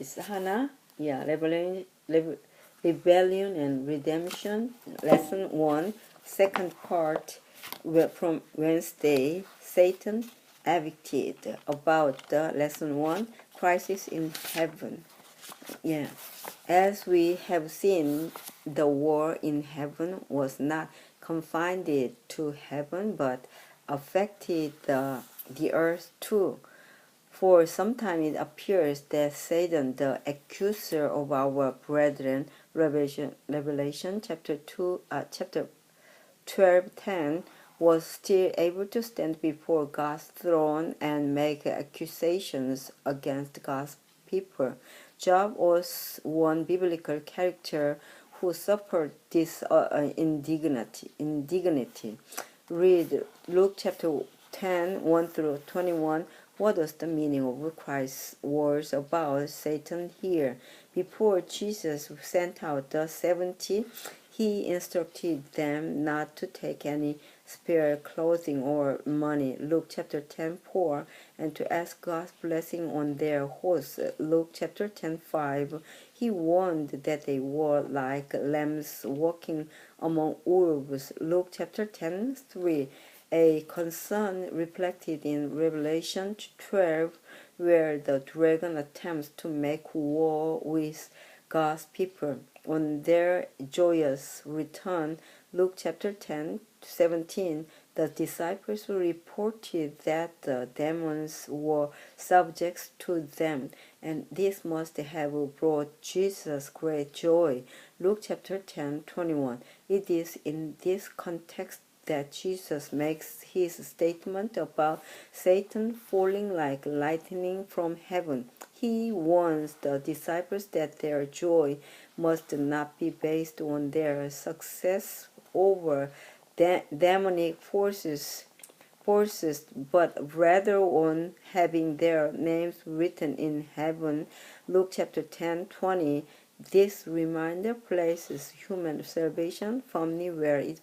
It's Hannah. Yeah, Rebellion and Redemption. Lesson 1, second part from Wednesday. Satan evicted. About the lesson 1, crisis in heaven. Yeah. As we have seen, the war in heaven was not confined to heaven but affected the earth too. For sometime it appears that Satan, the accuser of our brethren, Revelation chapter 12:10, was still able to stand before God's throne and make accusations against God's people. Job was one biblical character who suffered this indignity. Read Luke chapter 10, 1 through 21. What was the meaning of Christ's words about Satan here? Before Jesus sent out the 70, he instructed them not to take any spare clothing or money, Luke chapter 10:4, and to ask God's blessing on their hosts, Luke chapter 10:5. He warned that they were like lambs walking among wolves, Luke chapter 10:3. A concern reflected in Revelation 12, where the dragon attempts to make war with God's people. On their joyous return, Luke chapter 10:17, the disciples reported that the demons were subjects to them, and this must have brought Jesus great joy. Luke chapter 10:21. It is in this context that Jesus makes his statement about Satan falling like lightning from heaven. He warns the disciples that their joy must not be based on their success over demonic forces, but rather on having their names written in heaven. Luke chapter 10:20. This reminder places human salvation firmly where it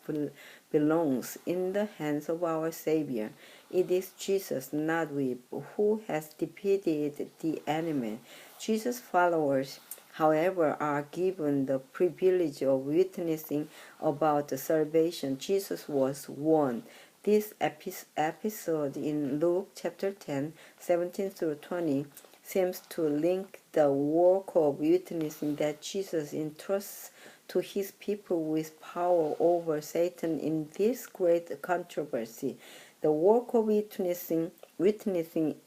belongs, in the hands of our Savior. It is Jesus, not we, who has defeated the enemy. Jesus' followers, however, are given the privilege of witnessing about the salvation Jesus was won. This episode in Luke chapter 10, 17 through 20 seems to link the work of witnessing that Jesus entrusts to his people with power over Satan in this great controversy. The work of witnessing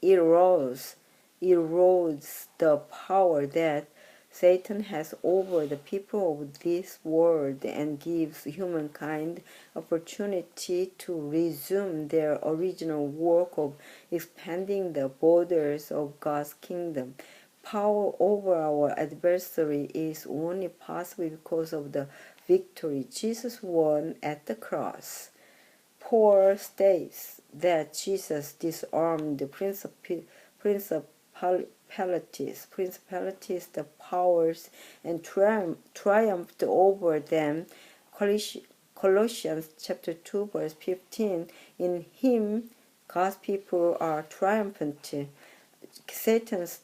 erodes the power that Satan has over the people of this world and gives humankind opportunity to resume their original work of expanding the borders of God's kingdom. Power over our adversary is only possible because of the victory Jesus won at the cross. Paul states that Jesus disarmed the principalities, the powers, and triumphed over them. Colossians chapter 2 verse 15. In him, God's people are triumphant. Satan's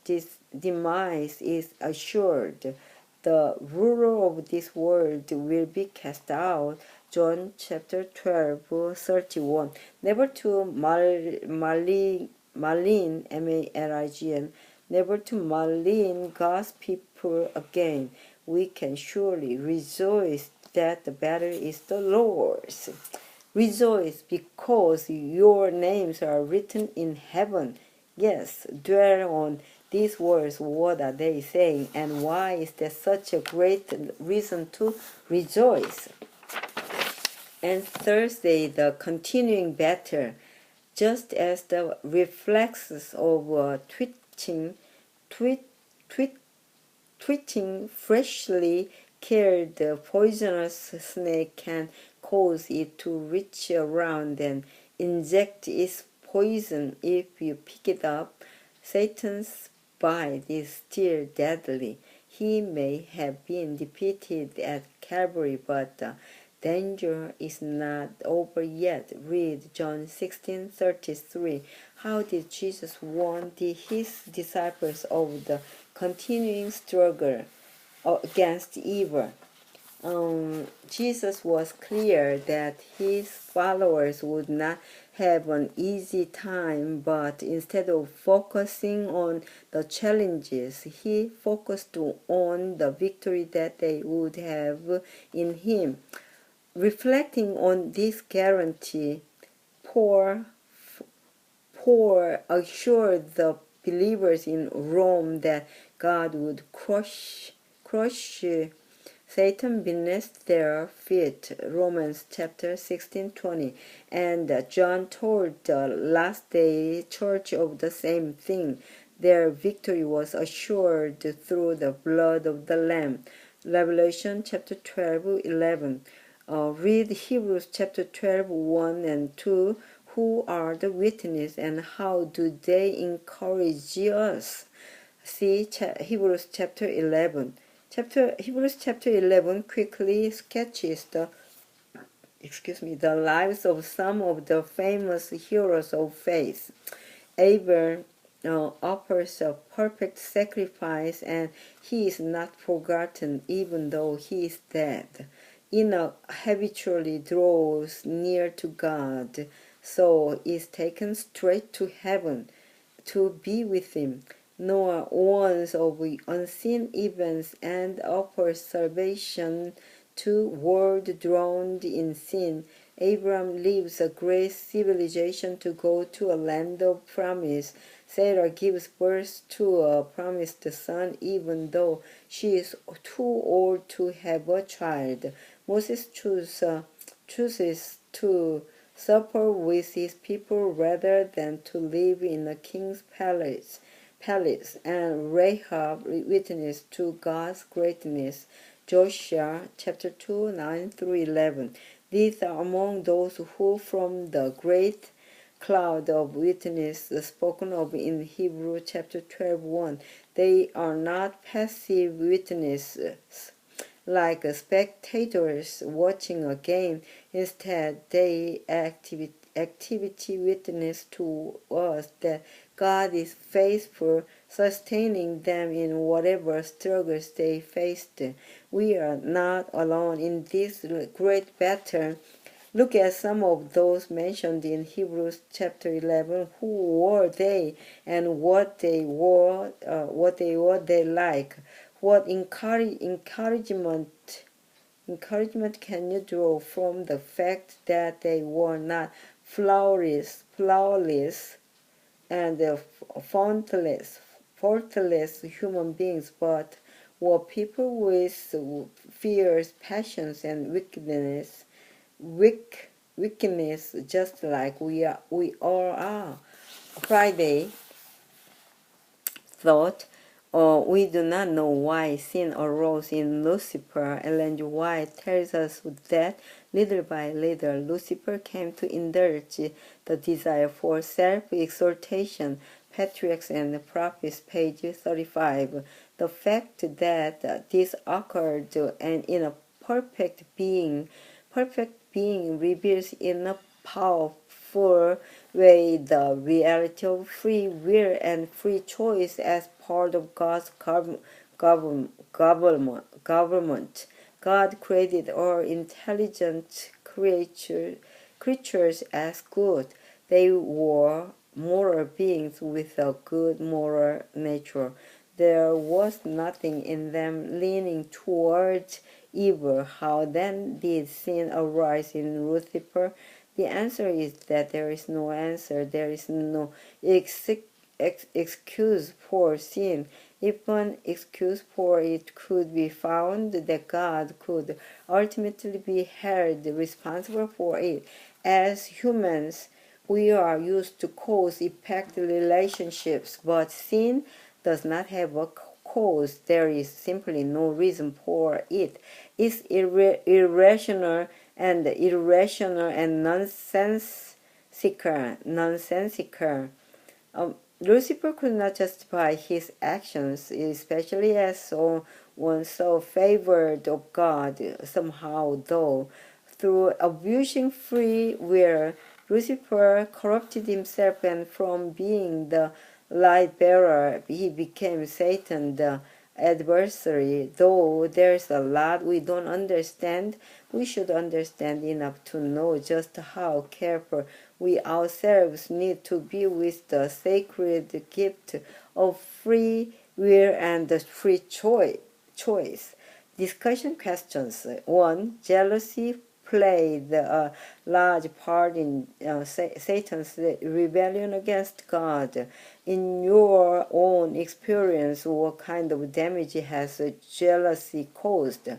demise is assured. The ruler of this world will be cast out. John chapter 12:31. Never to malign, M-A-L-I-G-N, never to malign God's people again. We can surely rejoice that the battle is the Lord's. Rejoice because your names are written in heaven. Yes, dwell on these words. What are they saying, and why is there such a great reason to rejoice? And Thursday, the continuing battle. Just as the reflexes of twitching freshly killed poisonous snake can cause it to reach around and inject its poison if you pick it up, Satan's bite is still deadly. He may have been defeated at Calvary, but the danger is not over yet. Read John 16:33. How did Jesus warn his disciples of the continuing struggle against evil. Jesus was clear that his followers would not have an easy time, but instead of focusing on the challenges, he focused on the victory that they would have in him. Reflecting on this guarantee, Paul assured the believers in Rome that God would crush Satan beneath their feet, Romans chapter 16:20, and John told the last day church of the same thing. Their victory was assured through the blood of the Lamb, Revelation chapter 12:11. Read Hebrews chapter 12:1 and 2. Who are the witnesses and how do they encourage us? See Hebrews chapter 11. Hebrews chapter 11 quickly sketches the lives of some of the famous heroes of faith. Abel offers a perfect sacrifice, and he is not forgotten even though he is dead. Enoch habitually draws near to God, so is taken straight to heaven to be with him. Noah warns of unseen events and offers salvation to world drowned in sin. Abraham leaves a great civilization to go to a land of promise. Sarah gives birth to a promised son even though she is too old to have a child. Moses chooses to suffer with his people rather than to live in a king's palace, and Rahab witnessed to God's greatness. Joshua chapter 2, 9 through 11. These are among those who from the great cloud of witness spoken of in Hebrew chapter 12:1. They are not passive witnesses like spectators watching a game. Instead, they activity witness to us that God is faithful, sustaining them in whatever struggles they faced. We are not alone in this great battle. Look at some of those mentioned in Hebrews chapter 11. Who were they, and what they were they like? What encouragement can you draw from the fact that they were not flawless, and faultless human beings, but were people with fears, passions, and wickedness, just like we all are. Friday thought, we do not know why sin arose in Lucifer. Ellen G. White tells us that little by little Lucifer came to indulge the desire for self-exaltation. Patriarchs and Prophets, page 35. The fact that this occurred and in a perfect being reveals in a powerful way the reality of free will and free choice as part of God's government. God created all intelligent creatures as good. They were moral beings with a good moral nature. There was nothing in them leaning towards evil. How then did sin arise in Lucifer? The answer is that there is no answer. There is no excuse for sin. If an excuse for it could be found, that God could ultimately be held responsible for it. As humans, we are used to cause-effect relationships, but sin does not have a cause. There is simply no reason for it. It's irrational and nonsensical. Lucifer could not justify his actions, especially as one so favored of God. Somehow, though, through abusing free will, Lucifer corrupted himself, and from being the light bearer, he became Satan, the adversary. Though there's a lot we don't understand, we should understand enough to know just how careful we ourselves need to be with the sacred gift of free will and free choice. Discussion questions. 1. Jealousy played a large part in Satan's rebellion against God. In your own experience, what kind of damage has jealousy caused?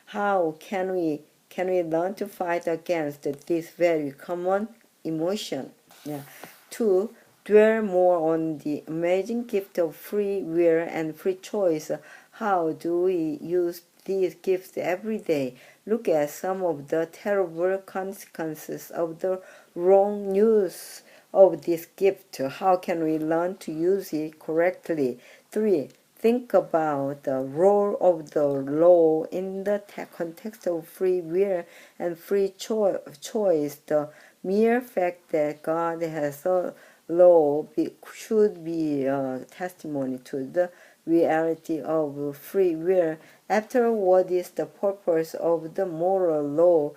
How can we learn to fight against this very common emotion? Yeah. 2. Dwell more on the amazing gift of free will and free choice. How do we use these gifts every day? Look at some of the terrible consequences of the wrong use of this gift. How can we learn to use it correctly? 3. Think about the role of the law in the context of free will and free choice. The mere fact that God has a law should be a testimony to the reality of free will. After all, what is the purpose of the moral law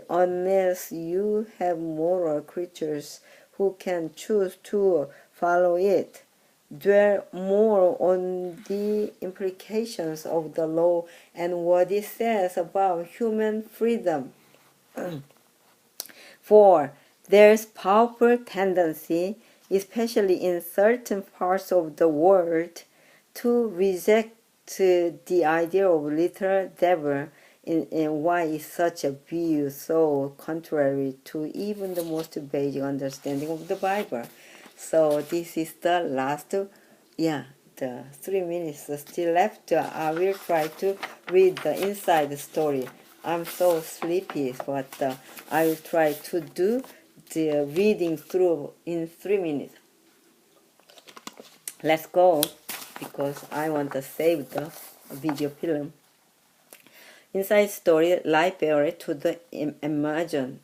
unless you have moral creatures who can choose to follow it? Dwell more on the implications of the law and what it says about human freedom. 4. There's powerful tendency, especially in certain parts of the world, to reject the idea of literal devil. And why is such a view so contrary to even the most basic understanding of the Bible? So this is the last, the 3 minutes still left. I will try to read the inside story. I'm so sleepy, but I will try to do the reading through in 3 minutes. Let's go, because I want to save the video film. Inside story, light bearer to the Amazon.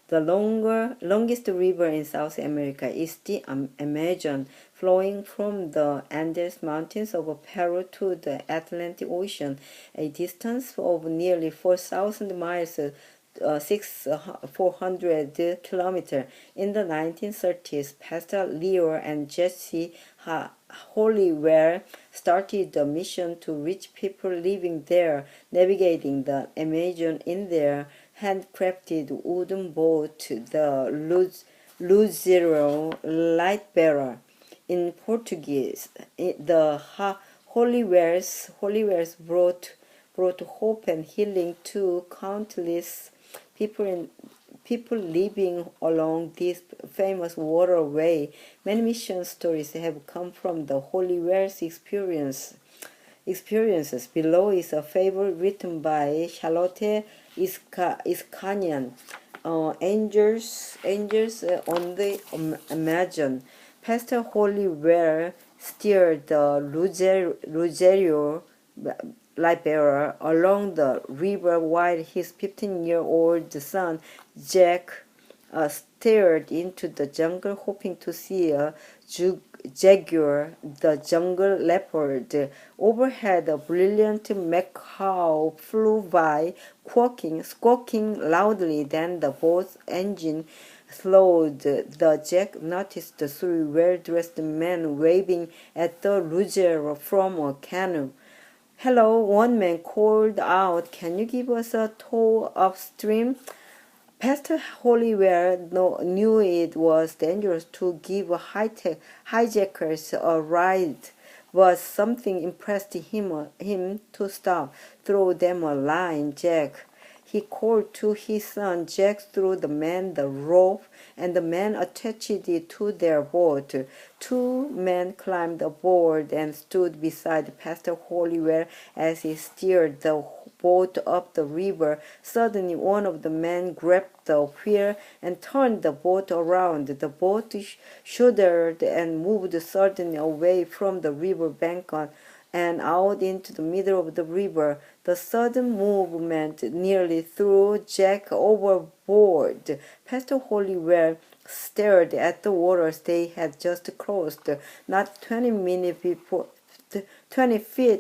The longest river in South America is the Amazon, flowing from the Andes Mountains of Peru to the Atlantic Ocean, a distance of nearly 4,000 miles, 400 kilometers. In the 1930s, Pastor Leo and Jesse Hollywell started the mission to reach people living there, navigating the Amazon in their handcrafted wooden boat, the Luzeiro Light Bearer. In Portuguese, the Hollywells brought hope and healing to countless people living along this famous waterway. Many mission stories have come from the Hollywells experiences. Below is a fable written by Charlotte Iskanian, Angels on the Amazon. Pastor Hollywell steered the Luzeiro light bearer along the river while his 15-year-old son Jack stared into the jungle, hoping to see a jaguar, the jungle leopard. Overhead, a brilliant macaw flew by, squawking loudly. Then the boat's engine slowed. The Jack noticed the 3 well-dressed men waving at the Luzeiro from a canoe. "Hello," one man called out. "Can you give us a tow upstream?" Pastor Hollywell knew it was dangerous to give hijackers a ride, but something impressed him to stop. "Throw them a line, Jack." He called to his son. Jack threw the man the rope, and the men attached it to their boat. 2 men climbed aboard and stood beside Pastor Hollywell as he steered the boat up the river. Suddenly, one of the men grabbed the wheel and turned the boat around. The boat shuddered and moved suddenly away from the river bank and out into the middle of the river. The sudden movement nearly threw Jack overboard. Pastor Hollywell stared at the waters they had just crossed, not 20 minutes before, 20 feet